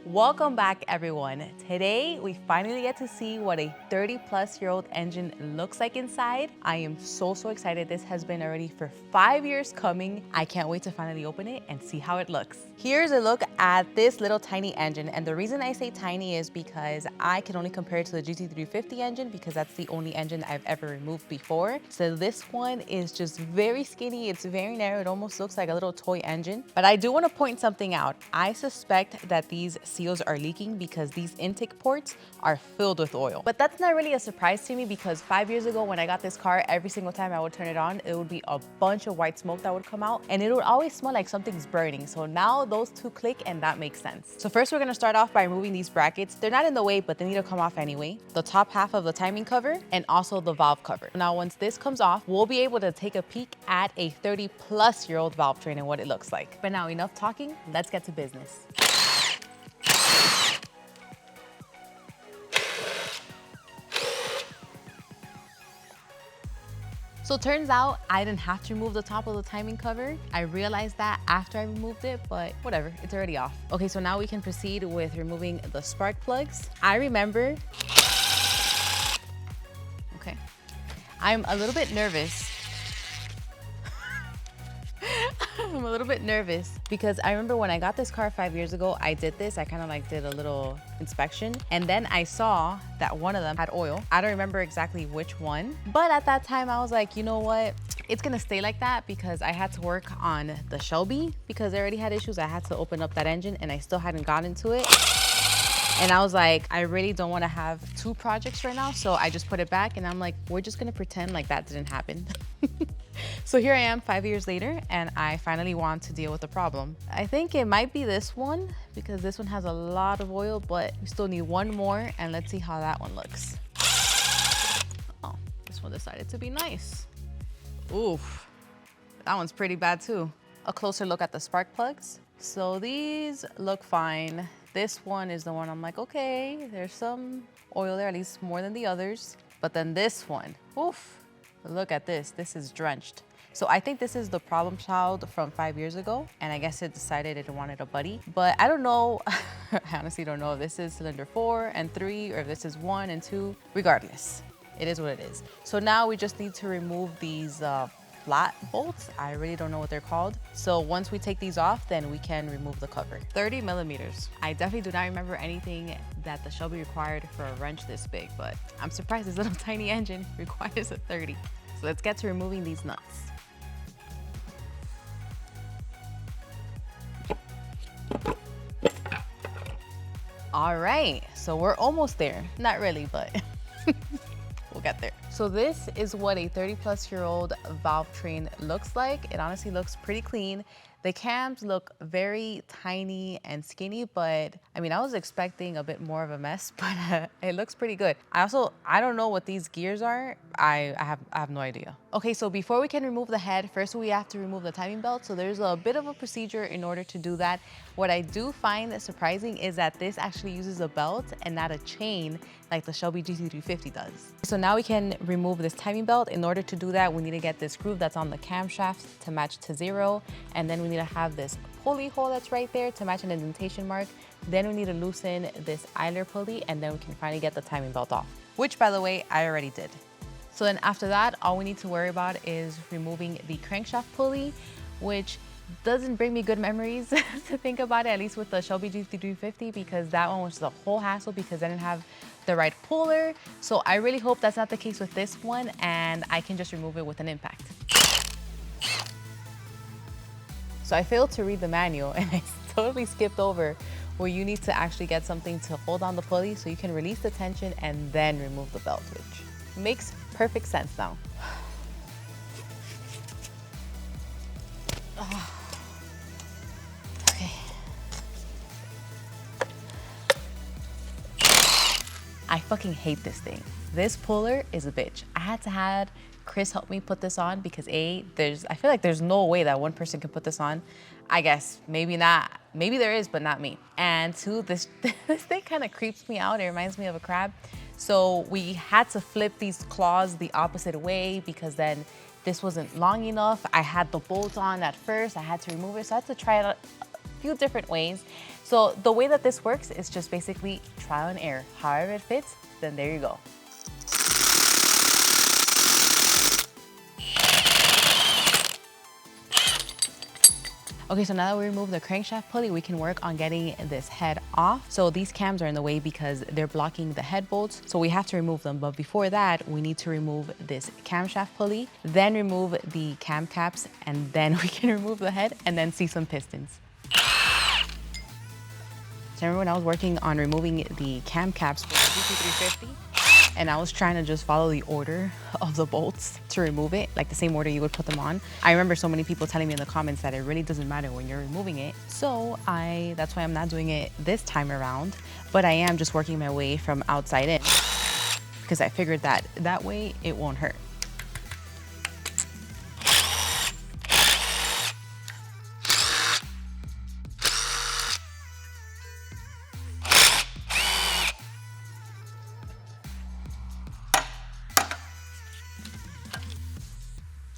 Welcome back, everyone. Today, we finally get to see what a 30-plus-year-old engine looks like inside. I am so excited. This has been already for 5 years coming. I can't wait to finally open it and see how it looks. Here's a look at this little tiny engine, and the reason I say tiny is because I can only compare it to the GT350 engine because that's the only engine I've ever removed before. So this one is just very skinny. It's very narrow. It almost looks like a little toy engine. But I do want to point something out. I suspect that these seals are leaking because these intake ports are filled with oil. But that's not really a surprise to me because 5 years ago when I got this car, every single time I would turn it on, it would be a bunch of white smoke that would come out and it would always smell like something's burning. So now those two click and that makes sense. So first we're gonna start off by removing these brackets. They're not in the way, but they need to come off anyway. The top half of the timing cover and also the valve cover. Now once this comes off, we'll be able to take a peek at a 30-plus-year-old Valvetrain and what it looks like. But now enough talking, let's get to business. So it turns out I didn't have to remove the top of the timing cover. I realized that after I removed it, but whatever, it's already off. Okay, so now we can proceed with removing the spark plugs. I remember, okay, I'm a little bit nervous. I'm a little bit nervous because I remember when I got this car 5 years ago, I did this. I kind of like did a little inspection and then I saw that one of them had oil. I don't remember exactly which one, but at that time I was like, you know what? It's gonna stay like that because I had to work on the Shelby because I already had issues. I had to open up that engine and I still hadn't gotten to it. And I was like, I really don't want to have two projects right now. So I just put it back and I'm like, we're just gonna pretend like that didn't happen. So here I am 5 years later and I finally want to deal with the problem. I think it might be this one because this one has a lot of oil, but we still need one more and let's see how that one looks. Oh, this one decided to be nice. Oof, that one's pretty bad too. A closer look at the spark plugs. So these look fine. This one is the one I'm like, okay, there's some oil there, at least more than the others. But then this one, oof, look at this. This is drenched. So I think this is the problem child from 5 years ago. And I guess it decided it wanted a buddy. But I don't know, I honestly don't know if this is cylinder 4 and 3 or if this is 1 and 2. Regardless, it is what it is. So now we just need to remove these flat bolts. I really don't know what they're called. So once we take these off, then we can remove the cover. 30 millimeters. I definitely do not remember anything that the Shelby required for a wrench this big, but I'm surprised this little tiny engine requires a 30. So let's get to removing these nuts. All right, so we're almost there. Not really, but we'll get there. So this is what a 30-plus-year-old Valvetrain looks like. It honestly looks pretty clean. The cams look very tiny and skinny, but I mean, I was expecting a bit more of a mess, but it looks pretty good. I don't know what these gears are. I have no idea. Okay, so before we can remove the head, first we have to remove the timing belt. So there's a bit of a procedure in order to do that. What I do find surprising is that this actually uses a belt and not a chain like the Shelby GT350 does. So now we can remove this timing belt. In order to do that, we need to get this groove that's on the camshaft to match to 0. And then we need to have this pulley hole that's right there to match an indentation mark. Then we need to loosen this eyler pulley and then we can finally get the timing belt off, which by the way, I already did. So then after that, all we need to worry about is removing the crankshaft pulley, which doesn't bring me good memories to think about it, at least with the Shelby GT350, because that one was the whole hassle because I didn't have the right puller. So I really hope that's not the case with this one and I can just remove it with an impact. So I failed to read the manual and I totally skipped over where you need to actually get something to hold on the pulley so you can release the tension and then remove the belt, which makes perfect sense now. Okay. I fucking hate this thing. This puller is a bitch. I had to have Chris help me put this on because I feel like there's no way that one person can put this on. I guess maybe not, maybe there is, but not me. And two, this thing kind of creeps me out. It reminds me of a crab. So we had to flip these claws the opposite way because then this wasn't long enough. I had the bolt on at first. I had to remove it. So I had to try it few different ways. So the way that this works is just basically trial and error. However it fits, then there you go. Okay, so now that we remove the crankshaft pulley, we can work on getting this head off. So these cams are in the way because they're blocking the head bolts. So we have to remove them. But before that, we need to remove this camshaft pulley, then remove the cam caps, and then we can remove the head and then see some pistons. So I remember when I was working on removing the cam caps for the GT350, and I was trying to just follow the order of the bolts to remove it, like the same order you would put them on. I remember so many people telling me in the comments that it really doesn't matter when you're removing it. So that's why I'm not doing it this time around, but I am just working my way from outside in because I figured that way it won't hurt.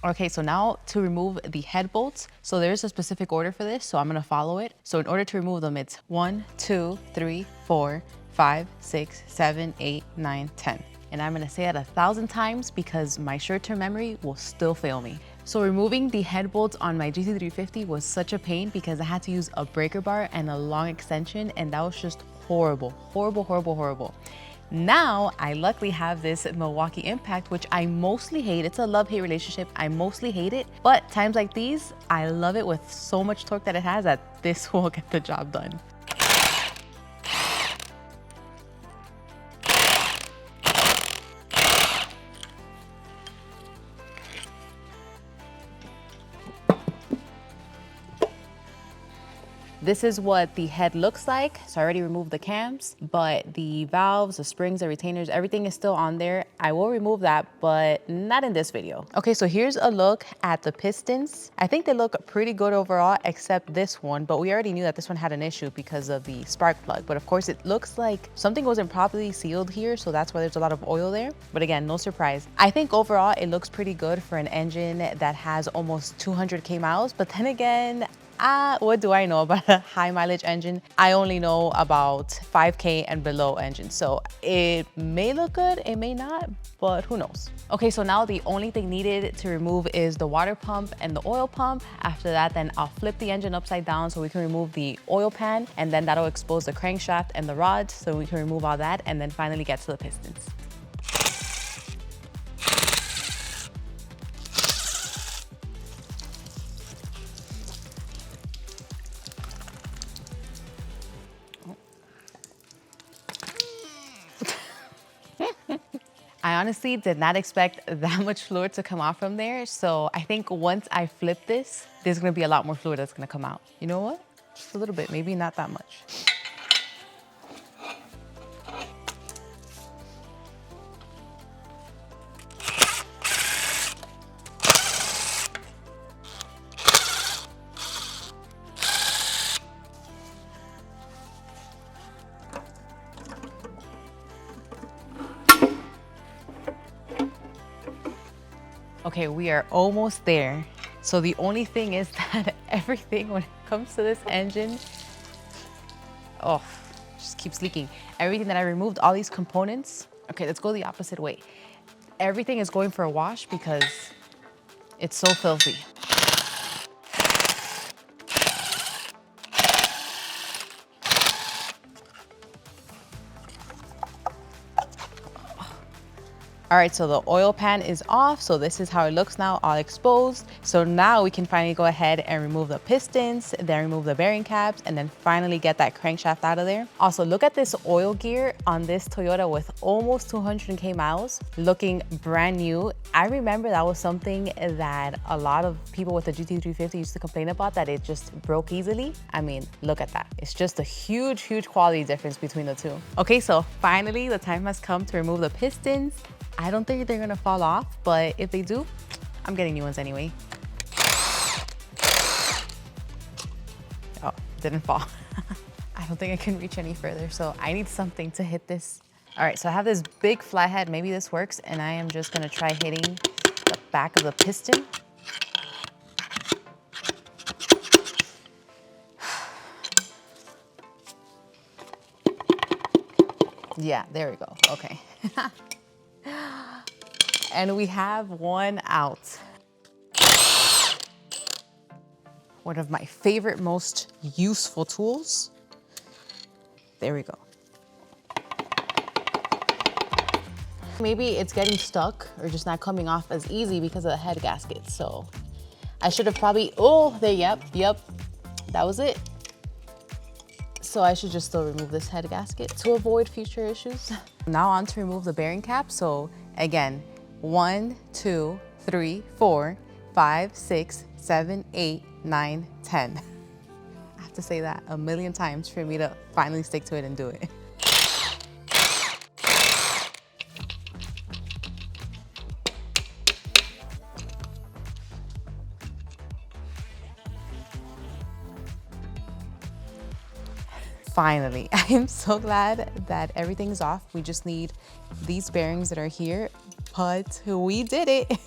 Okay, so now to remove the head bolts. So there's a specific order for this, so I'm gonna follow it. So in order to remove them, it's 1, 2, 3, 4, 5, 6, 7, 8, 9, 10. And I'm gonna say it 1,000 times because my short-term memory will still fail me. So removing the head bolts on my GT350 was such a pain because I had to use a breaker bar and a long extension, and that was just horrible, horrible, horrible, horrible. Now, I luckily have this Milwaukee Impact, which I mostly hate. It's a love-hate relationship. I mostly hate it, but times like these, I love it with so much torque that it has that this will get the job done. This is what the head looks like. So I already removed the cams, but the valves, the springs, the retainers, everything is still on there. I will remove that, but not in this video. Okay, so here's a look at the pistons. I think they look pretty good overall, except this one, but we already knew that this one had an issue because of the spark plug. But of course, it looks like something wasn't properly sealed here, so that's why there's a lot of oil there. But again, no surprise. I think overall, it looks pretty good for an engine that has almost 200K miles, but then again, what do I know about a high mileage engine? I only know about 5K and below engines. So it may look good, it may not, but who knows? Okay, so now the only thing needed to remove is the water pump and the oil pump. After that, then I'll flip the engine upside down so we can remove the oil pan, and then that'll expose the crankshaft and the rods so we can remove all that and then finally get to the pistons. I honestly did not expect that much fluid to come out from there. So I think once I flip this, there's gonna be a lot more fluid that's gonna come out. You know what? Just a little bit, maybe not that much. Okay, we are almost there. So the only thing is that everything when it comes to this engine, just keeps leaking. Everything that I removed, all these components, okay, let's go the opposite way. Everything is going for a wash because it's so filthy. All right, so the oil pan is off. So this is how it looks now, all exposed. So now we can finally go ahead and remove the pistons, then remove the bearing caps, and then finally get that crankshaft out of there. Also, look at this oil gear on this Toyota with almost 200K miles, looking brand new. I remember that was something that a lot of people with the GT350 used to complain about, that it just broke easily. I mean, look at that. It's just a huge, huge quality difference between the two. Okay, so finally the time has come to remove the pistons. I don't think they're gonna fall off, but if they do, I'm getting new ones anyway. Oh, didn't fall. I don't think I can reach any further, so I need something to hit this. All right, so I have this big flathead. Maybe this works, and I am just gonna try hitting the back of the piston. Yeah, there we go. Okay. And we have one out. One of my favorite, most useful tools. There we go. Maybe it's getting stuck or just not coming off as easy because of the head gasket. So I should have probably, oh, there, yep, that was it. So I should just still remove this head gasket to avoid future issues. Now on to remove the bearing cap. So again, 1, 2, 3, 4, 5, 6, 7, 8, 9, 10. I have to say that a million times for me to finally stick to it and do it. Finally, I am so glad that everything's off. We just need these bearings that are here, but we did it.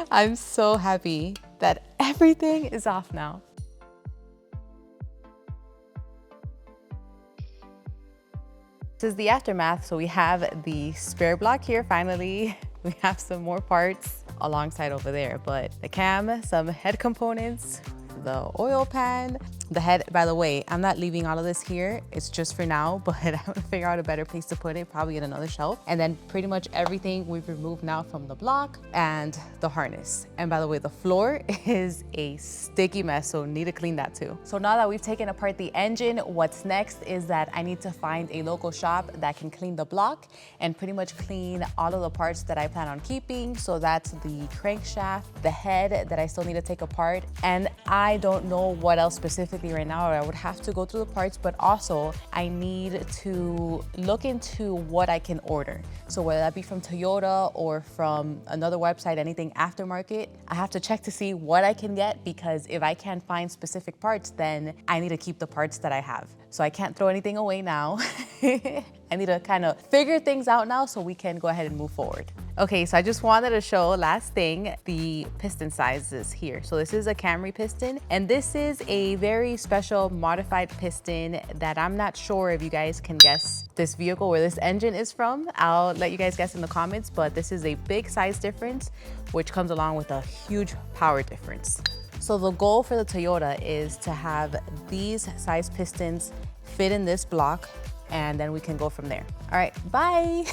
I'm so happy that everything is off now. This is the aftermath. So we have the spare block here, finally. We have some more parts alongside over there, but the cam, some head components, the oil pan, the head. By the way, I'm not leaving all of this here. It's just for now, but I'm gonna figure out a better place to put it, probably in another shelf. And then pretty much everything we've removed now from the block and the harness. And by the way, the floor is a sticky mess, so need to clean that too. So now that we've taken apart the engine, what's next is that I need to find a local shop that can clean the block and pretty much clean all of the parts that I plan on keeping. So that's the crankshaft, the head that I still need to take apart. And I don't know what else specifically right now. I would have to go through the parts, but also I need to look into what I can order. So whether that be from Toyota or from another website, anything aftermarket, I have to check to see what I can get, because if I can't find specific parts, then I need to keep the parts that I have. So I can't throw anything away now. I need to kind of figure things out now so we can go ahead and move forward. Okay, so I just wanted to show, last thing, the piston sizes here. So this is a Camry piston, and this is a very special modified piston that I'm not sure if you guys can guess this vehicle, where this engine is from. I'll let you guys guess in the comments, but this is a big size difference, which comes along with a huge power difference. So the goal for the Toyota is to have these size pistons fit in this block, and then we can go from there. All right, bye.